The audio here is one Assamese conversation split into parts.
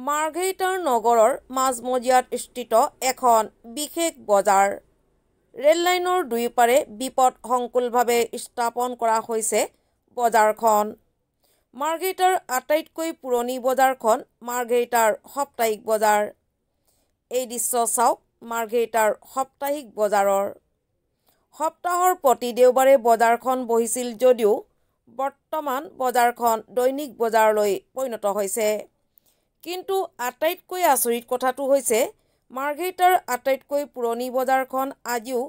মাৰ্ঘেৰিটাৰ নগৰৰ মাজমজিয়াত স্থিত এখন বিশেষ বজাৰ। ৰেল লাইনৰ দুয়োপাৰে বিপদ সংকুলভাৱে স্থাপন কৰা হৈছে বজাৰখন। মাৰ্ঘেৰিটাৰ আটাইতকৈ পুৰণি বজাৰখন মাৰ্ঘেৰিটাৰ সাপ্তাহিক বজাৰ। এই দৃশ্য চাওক মাৰ্ঘেৰিটাৰ সাপ্তাহিক বজাৰৰ। সপ্তাহৰ প্ৰতি দেওবাৰে বজাৰখন বহিছিল যদিও বৰ্তমান বজাৰখন দৈনিক বজাৰলৈ পৰিণত হৈছে। কিন্তু আটাইতকৈ আচৰিত কথাটো হৈছে মাৰ্ঘেৰিটাৰ আটাইতকৈ পুৰণি বজাৰখন আজিও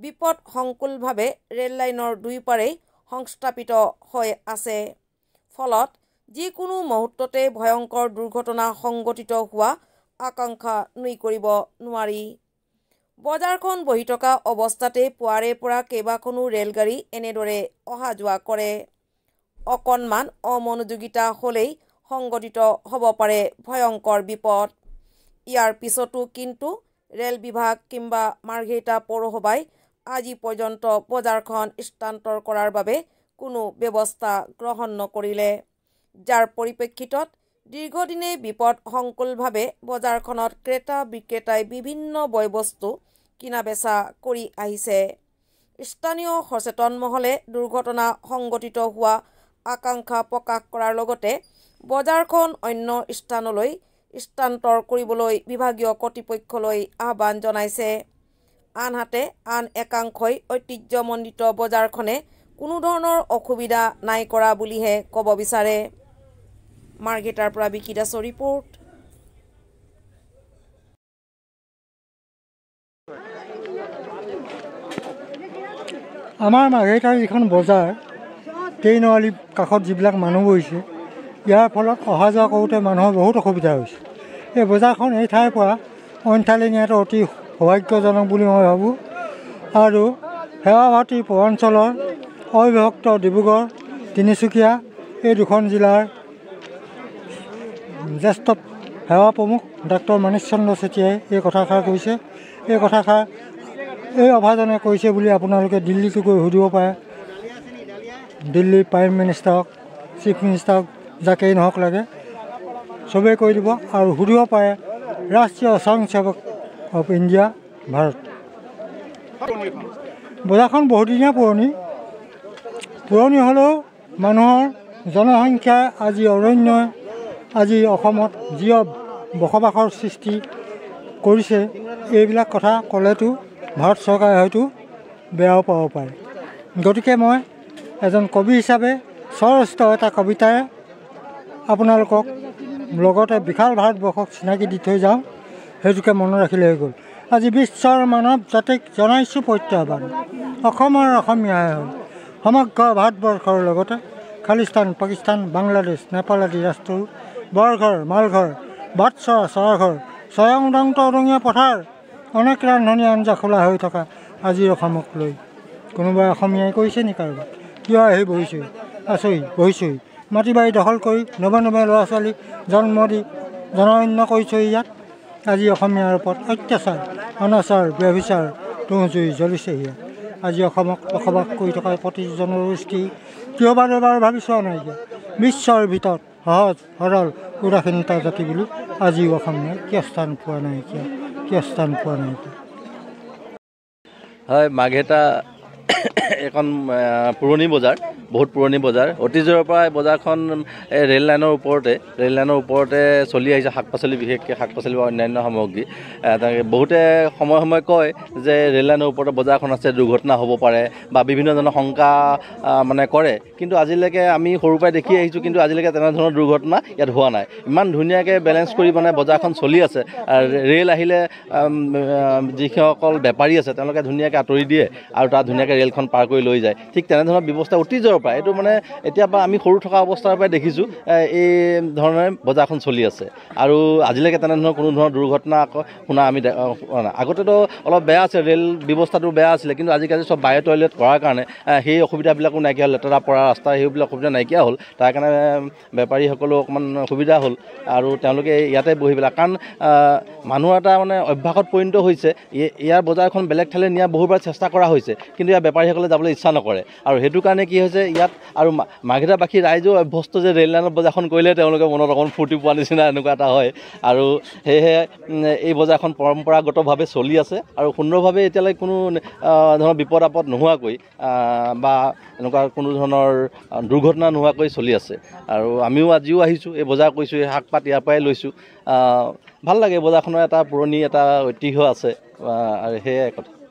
বিপদ সংকুলভাৱে ৰেল লাইনৰ দুয়োপাৰেই সংস্থাপিত হৈ আছে। ফলত যিকোনো মুহূৰ্ততে ভয়ংকৰ দুৰ্ঘটনা সংঘটিত হোৱা আশংকা নুই কৰিব নোৱাৰি। বজাৰখন বহি থকা অৱস্থাতে পুৱাৰে পৰা কেইবাখনো ৰেলগাড়ী এনেদৰে অহা যোৱা কৰে। অকণমান অমনোযোগিতা হ'লেই সংঘটিত হ'ব পাৰে ভয়ংকৰ বিপদ। ইয়াৰ পিছতো কিন্তু ৰেল বিভাগ কিংবা মাৰ্ঘেৰিটা পৌৰসভাই আজি পৰ্যন্ত বজাৰখন স্থানান্তৰ কৰাৰ বাবে কোনো ব্যৱস্থা গ্ৰহণ নকৰিলে, যাৰ পৰিপ্ৰেক্ষিতত দীৰ্ঘদিনে বিপদ সংকুলভাৱে বজাৰখনত ক্ৰেতা বিক্ৰেতাই বিভিন্ন বয়-বস্তু কিনা বেচা কৰি আহিছে। স্থানীয় সচেতন মহলে দুৰ্ঘটনা সংঘটিত হোৱা আশংকা প্ৰকাশ কৰাৰ লগতে বজাৰখন অন্য স্থানলৈ স্থানান্তৰ কৰিবলৈ বিভাগীয় কৰ্তৃপক্ষলৈ আহ্বান জনাইছে। আনহাতে আন একাংশই ঐতিহ্যমণ্ডিত বজাৰখনে কোনো ধৰণৰ অসুবিধা নাই কৰা বুলিহে ক'ব বিচাৰে। মাৰ্ঘেৰিটাৰ পৰা বিকি দাসৰ ৰিপৰ্ট। আমাৰ মাৰ্ঘেৰিটাৰ যিখন বজাৰ ট্ৰেইন আলি কাষত যিবিলাক মানুহ বহিছে, ইয়াৰ ফলত অহা যোৱা কৰোঁতে মানুহৰ বহুত অসুবিধা হৈছে। এই বজাৰখন এই ঠাইৰ পৰা অইন ঠাইলৈ নিয়াটো অতি সৌভাগ্যজনক বুলি মই ভাবোঁ। আৰু সেৱা ভাৰতী পৌৰাঞ্চলৰ অবিভক্ত ডিব্ৰুগড়, তিনিচুকীয়া এই দুখন জিলাৰ জ্যেষ্ঠ সেৱা প্ৰমুখ ডাক্তৰ মানিশ চন্দ্ৰ চেতিয়াই এই কথাষাৰ কৈছে। এই কথাষাৰ এই অভাজনে কৈছে বুলি আপোনালোকে দিল্লীতো গৈ সুধিব পাৰে। দিল্লীৰ প্ৰাইম মিনিষ্টাৰক, চিফ মিনিষ্টাৰক, যাকেই নহওক লাগে চবেই কৈ দিব আৰু সুধিব পাৰে ৰাষ্ট্ৰীয় স্বয়ংসেৱক অফ ইণ্ডিয়া ভাৰত। বজাৰখন বহুদিনীয়া পুৰণি হ'লেও মানুহৰ জনসংখ্যা আজি অৰণ্যই আজি অসমত যি বসবাসৰ সৃষ্টি কৰিছে, এইবিলাক কথা ক'লেতো ভাৰত চৰকাৰে হয়তো বেয়াও পাব পাৰে। গতিকে মই এজন কবি হিচাপে স্বৰচিত এটা কবিতাৰে আপোনালোকক লগতে বিশাল ভাৰতবৰ্ষক চিনাকি দি থৈ যাওঁ, সেইটোকে মনত ৰাখিলে হৈ গ'ল। আজি বিশ্বৰ মানৱ জাতিক জনাইছোঁ প্ৰত্যাহ্বান, অসমৰ অসমীয়াই হ'ল সমগ্ৰ ভাৰতবৰ্ষৰ লগতে খালিস্তান, পাকিস্তান, বাংলাদেশ, নেপাল আদি ৰাষ্ট্ৰৰো বৰঘৰ, মালঘৰ, বাটচৰা, চৰাঘৰ, স্বয়ং উদন্ত উদঙীয়া পথাৰ, অনেক ৰান্ধনি আঞ্জা খোলা হৈ থকা আজিৰ অসমক লৈ কোনোবাই অসমীয়াই কৈছে নি কাৰোবাক? কিয় আহি বহিছোহি মাটি বাৰী দখল কৰি নবে ল'ৰা ছোৱালীক জন্ম দি জনশূন্য কৰিছোহি ইয়াত। আজি অসমীয়াৰ ওপৰত অত্যাচাৰ, অনাচাৰ, ব্যভিচাৰ তুঁহজুই জ্বলিছে ইয়াত। আজি অসমক বসবাস কৰি থকা প্ৰতি জনগোষ্ঠী কিয় বাৰে ভাবি চোৱা নাইকিয়া। বিশ্বৰ ভিতৰত সহজ সৰল উদাসীনতা জাতি বুলি আজিও অসমীয়াই কিয় স্থান পোৱা নাইকিয়া। হয়, মাৰ্ঘেৰিটা এখন পুৰণি বজাৰ, বহুত পুৰণি বজাৰ। অতীজৰ পৰা বজাৰখন ৰেল লাইনৰ ওপৰতে চলি আহিছে। শাক পাচলি, বিশেষকৈ শাক পাচলি বা অন্যান্য সামগ্ৰী। বহুতে সময়ে কয় যে ৰেল লাইনৰ ওপৰতে বজাৰখন আছে, দুৰ্ঘটনা হ'ব পাৰে বা বিভিন্ন ধৰণৰ শংকা কৰে। কিন্তু আজিলৈকে আমি সৰুৰ পৰাই দেখি আহিছোঁ, কিন্তু আজিলৈকে তেনেধৰণৰ দুৰ্ঘটনা ইয়াত হোৱা নাই। ইমান ধুনীয়াকৈ বেলেঞ্চ কৰি বজাৰখন চলি আছে। ৰেল আহিলে যিসকল বেপাৰী আছে তেওঁলোকে ধুনীয়াকৈ আঁতৰি দিয়ে আৰু তাত ধুনীয়াকৈ ৰেলখন পাৰ কৰি লৈ যায়। ঠিক তেনেধৰণৰ ব্যৱস্থা অতীজৰ পৰা, এইটো এতিয়া পৰা আমি সৰু থকা অৱস্থাৰ পৰাই দেখিছোঁ এই ধৰণে বজাৰখন চলি আছে। আৰু আজিলৈকে তেনেধৰণৰ কোনো ধৰণৰ দুৰ্ঘটনা শুনা আমি আগতেতো অলপ বেয়া আছে, ৰেল ব্যৱস্থাটো বেয়া আছিলে, কিন্তু আজিকালি চব বায়ু টয়লেট কৰাৰ কাৰণে সেই অসুবিধাবিলাকো নাইকিয়া হ'ল। লেতেৰা পৰা ৰাস্তা সেইবিলাক অসুবিধা নাইকিয়া হ'ল। তাৰ কাৰণে বেপাৰীসকলেও অকণমান সুবিধা হ'ল আৰু তেওঁলোকে ইয়াতে বহি পেলাই, কাৰণ মানুহৰ এটা অভ্যাসত পৰিণত হৈছে। ইয়াৰ বজাৰখন বেলেগ ঠাইলৈ নিয়া বহুবাৰ চেষ্টা কৰা হৈছে, কিন্তু ইয়াৰ বেপাৰীসকলে যাবলৈ ইচ্ছা নকৰে। আৰু সেইটো কাৰণে কি হৈছে, ইয়াত আৰু মাৰ্ঘেৰিটাবাসী ৰাইজেও অভ্যস্ত যে ৰেল লাইনত বজাৰখন কৰিলে তেওঁলোকে মনত অকণ ফূৰ্তি পোৱা নিচিনা এনেকুৱা এটা হয় আৰু সেয়েহে এই বজাৰখন পৰম্পৰাগতভাৱে চলি আছে আৰু সুন্দৰভাৱে এতিয়ালৈ কোনো ধৰণৰ বিপদ আপদ নোহোৱাকৈ বা এনেকুৱা কোনো ধৰণৰ দুৰ্ঘটনা নোহোৱাকৈ চলি আছে আৰু আমিও আজিও আহিছোঁ এই বজাৰ কৰিছোঁ এই শাক পাত ইয়াৰ পৰাই লৈছোঁ ভাল লাগে বজাৰখনৰ এটা পুৰণি এটা ঐতিহ্য আছে আৰু সেয়াই কথা